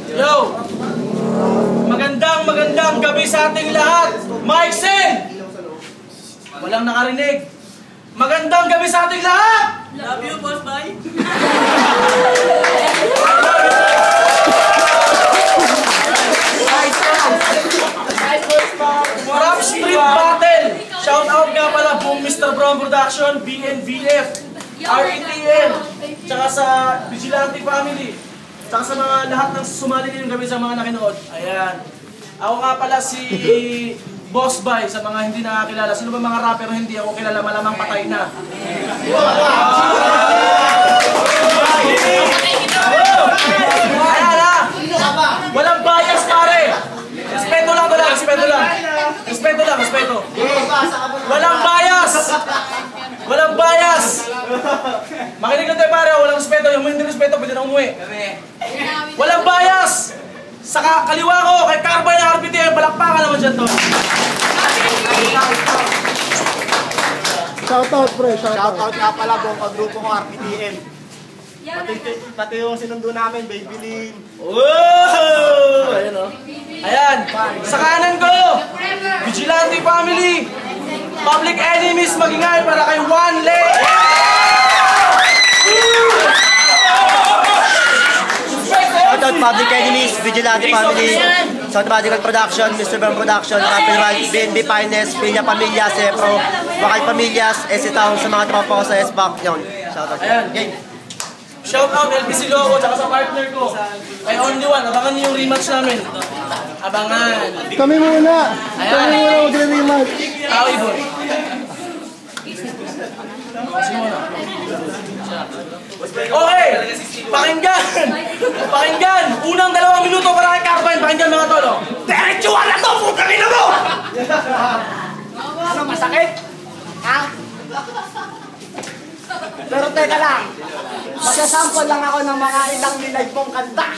Yo! Magandang gabi sa ating lahat! Mike Sen! Walang nakarinig. Magandang gabi sa ating lahat! Love you, boss, bye! Rap Street Battle! Shout out nga pala buong Mr. Brown Production, BNBF, RETN, tsaka sa Vigilante Family, tsaka sa mga lahat ng sumali ngayong gabi sa mga nakinood. Ayan. Ako nga pala si Boss Bay sa mga hindi nakakilala. Sino ba mga rapper hindi ako kilala? Malamang patay na. Ayan ha! Walang bias pare! Respeto lang to lang, respeto lang. Respeto lang, respeto. Walang bias! Walang bias! Makinig lang tayo pare, walang respeto. Yung hindi respeto, pwede na umuwi. Walang bias! Sa kaliwa ko, kay Carbine RPTM, palakpakan naman dyan to. Shoutout pre, shoutout. Shoutout nga pala buong pagrupo ko RPTM. Pati yung sinundo namin, Babyline. Wow! Ayan o. Ayan. Sa kanan ko, Vigilante Family. Public Enemies, magingay para kay One Leg. Shoutout Public Enemies, Vigilante Family, Sound Radical Production, Mr. Brown Production, Rapid Rights, BNB Finest, Pinya Pamilya, Sepro, Wakay Pamilyas, SC Town sa mga tropa ko sa SBAC. Yun. Shoutout. Ayan. Shout out LPC Loco tsaka sa partner ko. Kay Only One, abangan niyo yung rematch namin. Abangan. Kami muna. Kami muna magre-rematch. Aoy boy. Okay! Pakinggan! Pakinggan! Unang 2 minuto para kay Carbine. Pakinggan mga tolo. Diretsuhan na to! Putang ina mo! Ano, masakit? Ha? Pero teka lang, magsasample lang ako ng mga ilang nilive mong kanta.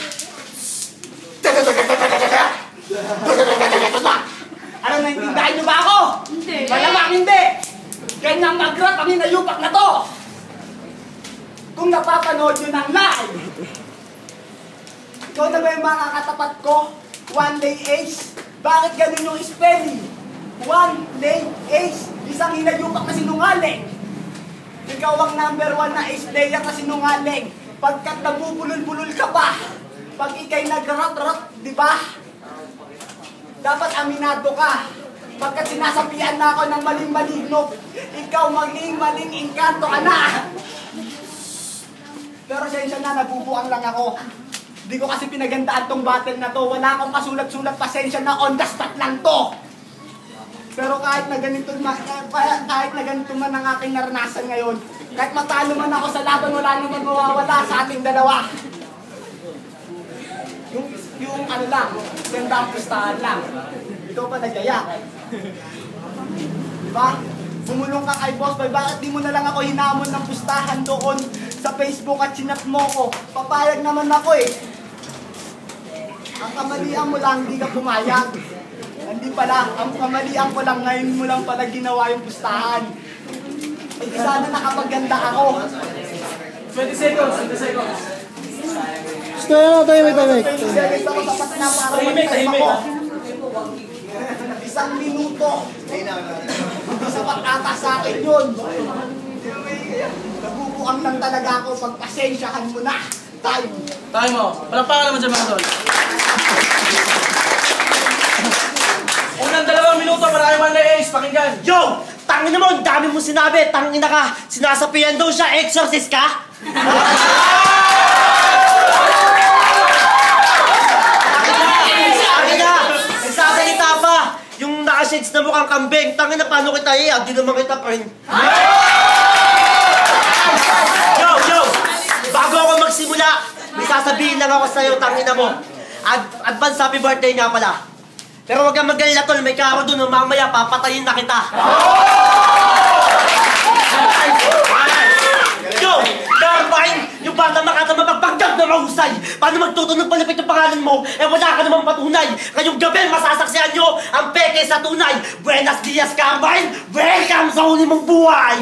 Ano, naintindihan niyo ba ako? Hindi. Malamang hindi! Ganyang mag-rap ang hinayupak na to! Kung napapanood nyo ng live, ikaw na ba yung mga katapat ko? One Day Ace? Bakit ganun yung spelling? One Day Ace, isang hinayupak na sinungaling. Ikaw ang number 1 na ace player na sinungaling. Pagkat nabubulol-bulol ka pa. Pag ikay nag-rap-rap, di ba? Dapat aminado ka. Pagkat sinasabihan na ako ng maling-maligno, ikaw maling-maling engkanto ka na. Pero sensya na, nabubuang lang ako. Di ko kasi pinagandaan tong battle na to. Wala akong pasulat-sulat, pasensya na, on the spot lang to. Pero kahit na ganito man ang aking naranasan ngayon, kahit matalo man ako sa laban, wala naman mawawala sa ating dalawa. Yung ano lang, ganda ang pustahan lang. Ikaw pa nagaya. Diba? Bumulong ka kay Boss Bay, bakit di mo na lang ako hinamon ng pustahan doon sa Facebook at sinat mo ko? Papayag naman ako eh. Ang kamalian mo lang, hindi ka pumayag. Hindi pala, ang kamalian ko lang, ngayon mo lang pala ginawa yung pustahan. Eh, sana nakapaganda ako. 20 seconds, 20 seconds. Gusto na tayo may tamik. 20 seconds ako sapat na para mag-type ako. 1 minuto. Hindi sapat ata sa akin yun. Nabubuang lang talaga ako, pagpasensyahan mo na. Time. Time mo. Palakpakan naman dyan mga tol. Unang 2 minuto para kay One Day Ace. Pakinggan. Yo! Tangin mo, ang dami mo sinabi. Tangin na ka. Sinasapian daw siya. Exorcist ka? Tangin na! Nagsasalita pa. Yung naka-shades na mukhang kambing. Tangin na, paano kita iyak? Di naman kita friend. Yo! Bago ako magsimula, may sasabihin lang ako sa'yo. Tangin na mo. Advance happy birthday nga pala. Pero huwag kang mag-galila tol, may karo doon, mamaya papatayin na kita. Yo! Carbine! Yung bata makata mapagpagdag na mahusay! Paano magtutunog palapit yung pangalan mo? Eh wala ka namang patunay! Ngayong gabi, masasaksihan nyo ang peke sa tunay! Buenos dias, Carbine! Welcome sa huli mong buhay!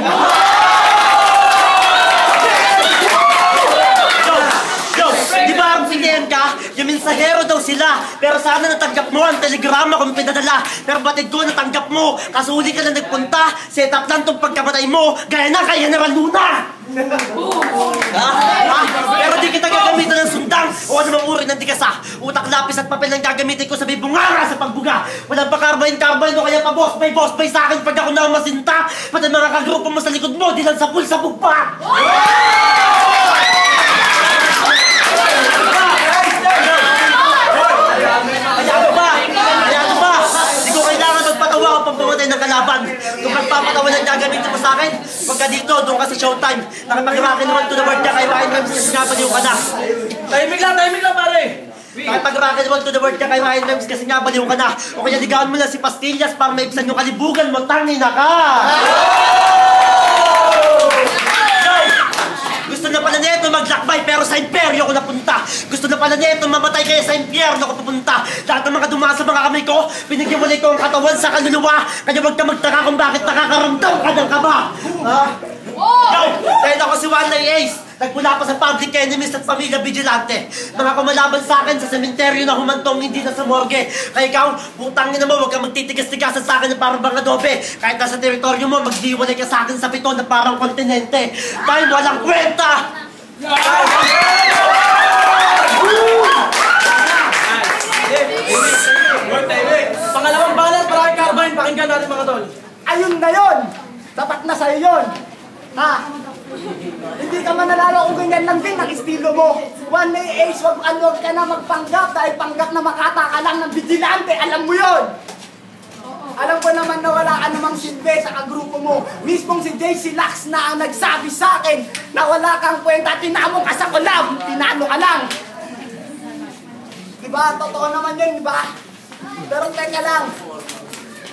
Yo! Di ba ang pilihan ka? Yung mensahero daw sila. Pero sana natanggap mo ang telegrama kung pinadala. Pero batid ko natanggap mo. Kaso huli ka lang nagpunta. Set up lang tong pagkamatay mo. Gaya na kay General Luna. Pero di kita gagamitan ng sundang o anumang uri ng digasa. Utak, lapis at papel ang gagamitin ko sa bibunganga sa pagbuga. Walang pa carbine o kaya pa boss bay sa akin pag ako na masinta. Pati mga kagrupo mo sa likod mo, di lang sa sabog pa. Kaya ba? Di ko kailangan magpatawa o pampamatay ng kalaban. Kung magpapatawa ng gagamitin mo sa akin, pagka dito, doon ka sa showtime. Nakipag-rakin naman to the world ka kay Ryan Rems kasi nga baliw ka na. Tahimik lang pare. Nakipag-rakin naman to the world ka kay Ryan Rems kasi nga baliw ka na. O kaya ligawan mo lang si Pastillas para maibsan yung kalibugan mo, tangina ka! Gusto na pala neto maglakbay pero sa imperyo ko napunta. Gusto na pala neto mamatay kaya sa impyerno ko pupunta. Lahat ng mga dumaan sa mga kamay ko, pinaghiwalay ko ang katawan sa kaluluwa. Kaya huwag ka magtaka kung bakit nakakaramdam ka ng kaba. Yo! Dahil ako si One Day Ace. Nagmula pa sa public enemies at pamilya vigilante. Mga kumalaban sa akin sa sementeryo na humantong hindi na sa morgue. Kaya ikaw, putangin na mo, huwag kang magtitigas-tigasan sa akin na parang bang adobe. Kahit nasa teritoryo mo, magdiwalay ka sa akin sa pito na parang kontinente. Dahil walang kwenta! Pangalawang balat para kay Carbine. Pakinggan natin mga tol. Ayun na yun! Tapat na sa'yo yun! Ha? Hindi ka manalala kung ganyan lang din ang estilo mo. One Day Ace, wag ka na magpanggap dahil panggap na makata ka lang ng vigilante. Alam mo yun! Alam ko naman na wala ka namang silbi sa kagrupo mo. Mismong si JC Lax na ang nagsabi sa akin na wala kang kwenta. Tinamo ka sa collab. Tinalo ka lang. Diba? Totoo naman yun, diba? Pero teka lang.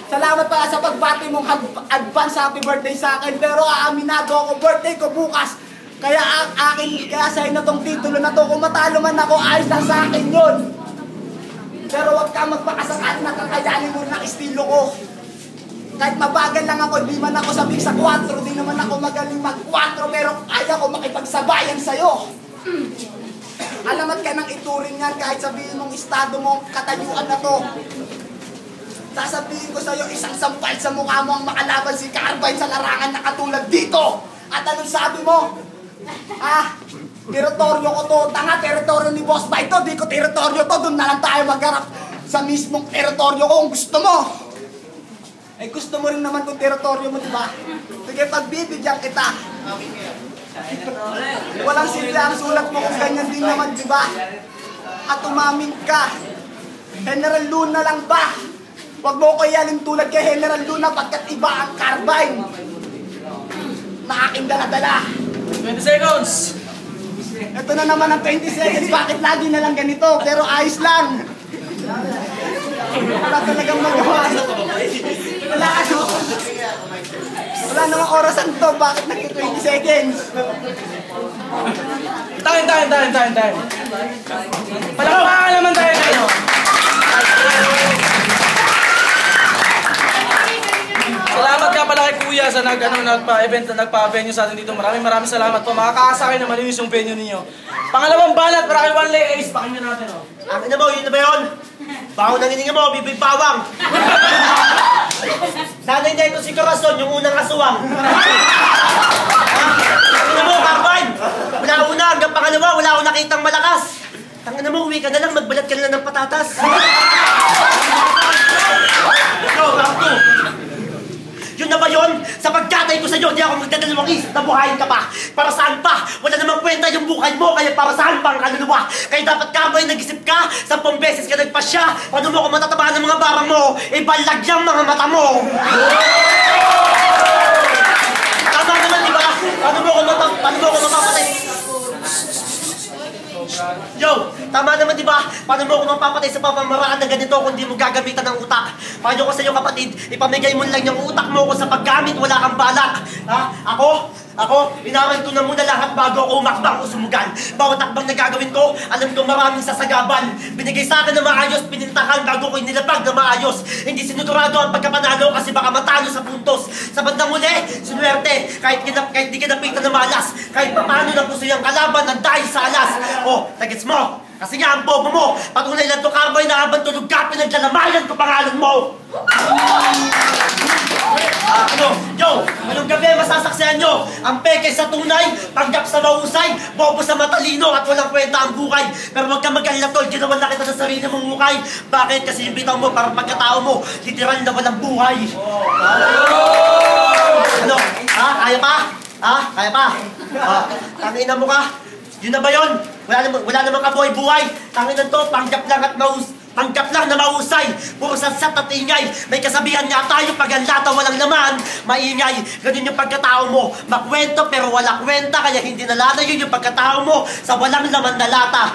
Salamat pa sa pagbati mong advance happy birthday sa akin. Pero aaminado ako, birthday ko bukas. Kaya kaya sa'yo na tong titulo na to. Kung matalo man ako, ayos lang sa akin yun. Pero huwag ka magpakasakali na kakayanin mo ng estilo ko. Kahit mabagal lang ako, di man ako sabik sa 4, di naman ako magaling mag-4, pero kaya ko makipagsabayan sa'yo. Alamat ka ng ituring yan kahit sabihin mong estado mo, katayuan na to. Sasabihin ko sa'yo, isang sampal sa mukha mo ang makalaban si Carbine sa larangan na katulad dito. At anong sabi mo? Teritoryo ko to. Tanga, teritoryo ni Boss Bay to. Di ko teritoryo to. Doon na lang tayo magharap sa mismong teritoryo ko kung gusto mo. Eh gusto mo rin naman kung teritoryo mo, di ba? Sige, pagbibigyan kita. Walang silbi ang sulat mo kung ganyan din naman, di ba? At umaming ka. General Luna lang ba? Huwag mo ko iyalin tulad kay General Luna pagkat iba ang Carbine na aking dala-dala. 20 seconds. Ito na naman ang 20 seconds. Bakit lagi na lang ganito? Pero ayos lang. Wala talagang magawa. Wala namang orasan to. Bakit nag-20 seconds? Tayo. Palakpakan naman tayo kayo. Salamat ka pala kay Kuya sa nagpa-event na nagpa-venue sa atin dito. Maraming salamat po. Makakaasa kayo na malinis yung venue ninyo. Pangalawang balat para kay One Day Ace. Pakinggan natin, oh. Akin na mo, yun na ba yun? Baho ng hininga mo, bibig bawang. Sanay na ito si Corazon, yung unang aswang. Akin na mo, Carbine. Wala una, hanggang pangalawa, wala akong nakitang malakas. Tangin na mo, uwi ka na lang, magbalat ka na lang ng patatas. Go, round 2. Yun na ba yun? Sa pagkatay ko sa iyo, di ako magdadalawang isip na buhayin ka pa. Para saan pa? Wala namang kwenta yung buhay mo, kaya para saan pa ang kaluluwa? Kaya dapat Carbine, nag-isip ka, 10 beses ka nagpasya. Paano mo kung matatabahan ng mga barang mo? Ibalag yung mga mata mo. Tama naman, di ba? Paano mo kung mapapatay? Yo! Tama naman, di ba? Paano mo ako mapapatay sa pamamaraan na ganito kung di mo gagamitan ng utak? Paano ko sa iyo, kapatid, ipamigay mo lang yung utak mo ko sa paggamit, wala kang balak. Ha? Ako, inaranto na muna lahat bago ako umakbang o sumugal. Bawat akbang na gagawin ko, alam ko maraming sasagaban. Binigay sa akin na maayos, pinintakan bago ko inilapag na maayos. Hindi sinudurado ang pagkapanalo kasi baka matalo sa puntos. Sa bandang uli, sinuwerte, kahit di kinapitan na malas, kahit paano na puso yung kalaban ng dahil sa alas. O, nagets mo? Kasi nga ang bobo mo, patunay lang to Carboy na habang tulog ka, pinaglalamayan ko pangalan mo. Ngayong gabi masasaksihan nyo ang peke sa tunay, panggap sa mahusay, bobo sa matalino at walang kwenta ang buhay. Pero huwag kang mag-alila tol, ginawan na kita sa sarili mong hukay. Bakit? Kasi yung bitaw mo, parang pagkatao mo, literal na walang buhay. Kaya pa? Kaya pa? Tangina mo ka? Yun na ba yun? Wala namang kabuhay-buhay. Tangina to, panggap lang na mahusay. Puro satsat at ingay. May kasabihan nga tayo, pag ang lata walang laman, maingay. Ganun yung pagkatao mo. Makwento pero wala kwenta, kaya hindi nalalayo yung pagkatao mo sa walang laman na lata.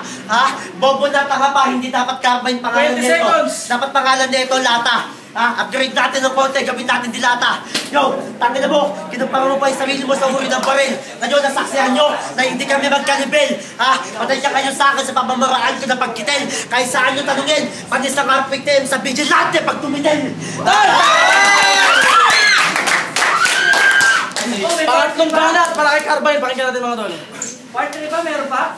Bobo na tanga pa, hindi dapat Carmine pangalan nito. Dapat pangalan nito, lata. Upgrade natin ng konti, gawin natin dilata. Yo, tangina mo, kinumpara mo pa yung sarili mo sa uri ng baril. Ngayon, nasaksihan nyo na hindi kami magkalibel. Patay ka kayo sa akin sa pamamaraan ko na pagkitel. Kahit saan nyo tanungin, panis ang arpictem sa vigilante pag tumitel. Pangatlong banat para kay Carmine, pakinggan natin mga tol. Part 3 ba? Meron pa?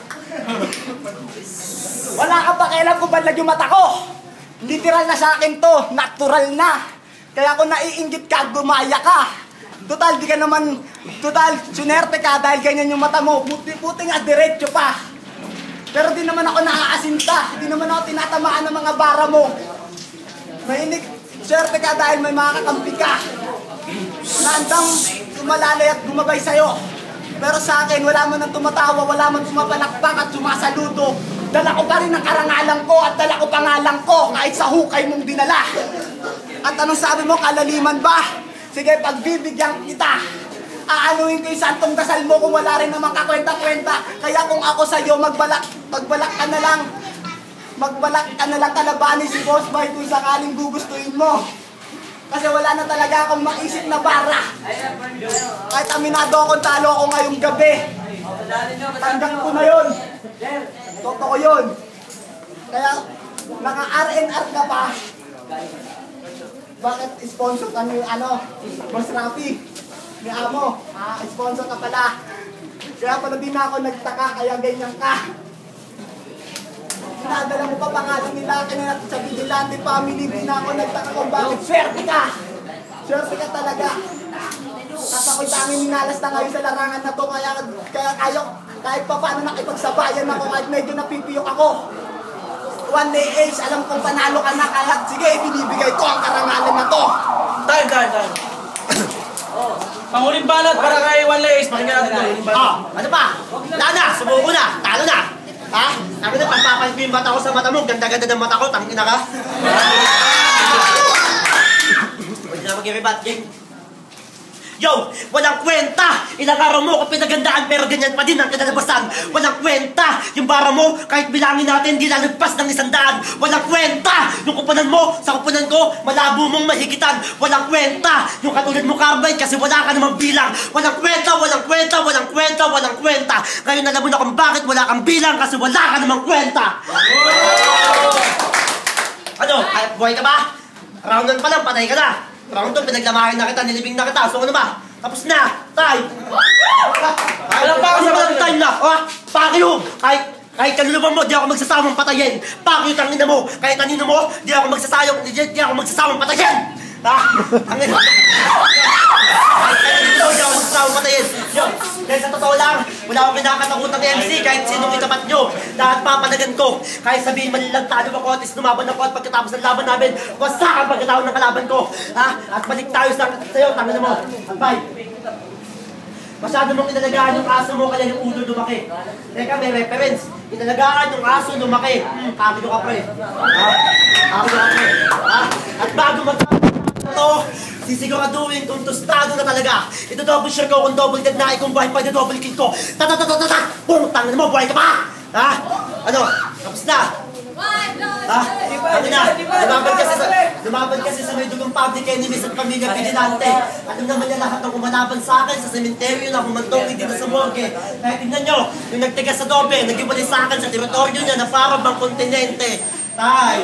Wala ka pa kailan kung banlag yung mata ko. Literal na sa akin to, natural na. Kaya kung naiinggit ka, gumaya ka. Total, di ka naman, sunerte ka dahil ganyan yung mata mo. Buti nga, diretso pa. Pero di naman ako naaasinta. Di naman ako tinatamaan ng mga bara mo. Sunerte ka dahil may mga kakampi ka. Naandang tumalalay at gumabay sa'yo. Pero sa akin, wala man nang tumatawa, wala man tumapalakpak at sumasaludo. Dala ko pa rin ang karangalan ko at dala ko pangalan ko kahit sa hukay mong dinala. At anong sabi mo, kalaliman ba? Sige, pagbibigyan kita. Aanuhin ko yung santong dasal mo kung wala rin naman kakwenta-kwenta. Kaya kung ako sa'yo, magbalak ka na lang. Magbalak ka na lang kalabanin si Boss Boy kung sakaling gugustuhin mo. Kasi wala na talaga akong maisip na bara. Kahit aminado akong talo ako ngayong gabi. Tanggap ko na yun. Totoo yun. Kaya, naka-RNR ka pa. Bakit sponsor ka ni, Boss Rafi? Ni Amo. Sponsor ka pala. Kaya pala din ako nagtaka, kaya ganyan ka. Sinadala mo pa pangalan nila, kinanat sa Vigilante Family, din ako nagtaka kung bakit. Swerte ka! Swerte ka talaga. At ako'y tanging minalas na ngayon sa larangan na to, kaya kahit pa paano nakipagsabayan ako, kahit medyo napipiyok ako. One day Ace, alam kong panalo ka na, kaya sige, binibigay ko ang karangalan na to. Time. Panguling banat para kay One Day Ace, pakinggan natin ito. Ano pa? Lana, sumuko na, talo na. Sabi na, pagpapalit ko yung mata ko sa mata mo, ganda-ganda ng mata ko, tangina ka. Pwede na mag-i-rebat, gang. Yo, walang kwenta! Ilang araw mo ako pinagandaan pero ganyan pa din ang kinalabasan. Walang kwenta! Yung bara mo, kahit bilangin natin, di lalagpas ng 100. Walang kwenta! Yung kupunan mo, sa kupunan ko, malabo mong mahigitan. Walang kwenta! Yung katulad mo, Carmine, kasi wala ka namang bilang. Walang kwenta! Ngayon alam mo na kung bakit wala kang bilang kasi wala ka namang kwenta! Ano? Buhay ka ba? Roundan pa lang, patay ka na! Round 2, pinaglamahin na kita, nilibing na kita. So ano ba? Tapos na! Time! Walang pa kasi walang time na! Fuck you! Kahit kaluluban mo, di ako magsasawang patayin! Fuck you, tangina mo! Kahit tanino mo, di ako magsasawang patayin! Tangina mo! Kahit tanino mo, di ako magsasawang patayin! Yo! Dahil sa totoo lang, wala akong kinakatakutang MC kahit sinong itapat nyo. Lahat papanagan ko. Kahit sabihin malilang talo ako at lumaban ako at pagkatapos ng laban namin, wasak ang pagkatao ng kalaban ko. At balik tayo sa'yo, tangina mo. Bye! Masyado mong inalagaan yung aso mo kaya yung ulo lumaki. Teka, may reference. Inalagaan yung aso lumaki. Kakido ka pre. At bago ito, sisiguraduhin kung tostado na talaga. Ito double share ko kung double dead na kung buhay pa double kill ko. Boom! Tangin mo, buhay ka pa! Ano? Tapos na! Ano na? Lumaban kasi sa may dugang public enemies at pamilya Pilinante. Alam naman niya lahat ng umalaban sa akin sa sementeryo na humantong dito sa morgue. Kaya tingnan nyo, yung nagtigas sa dobe, nag-ibalik sa akin sa teritoryo niya na para bang kontinente. Tay!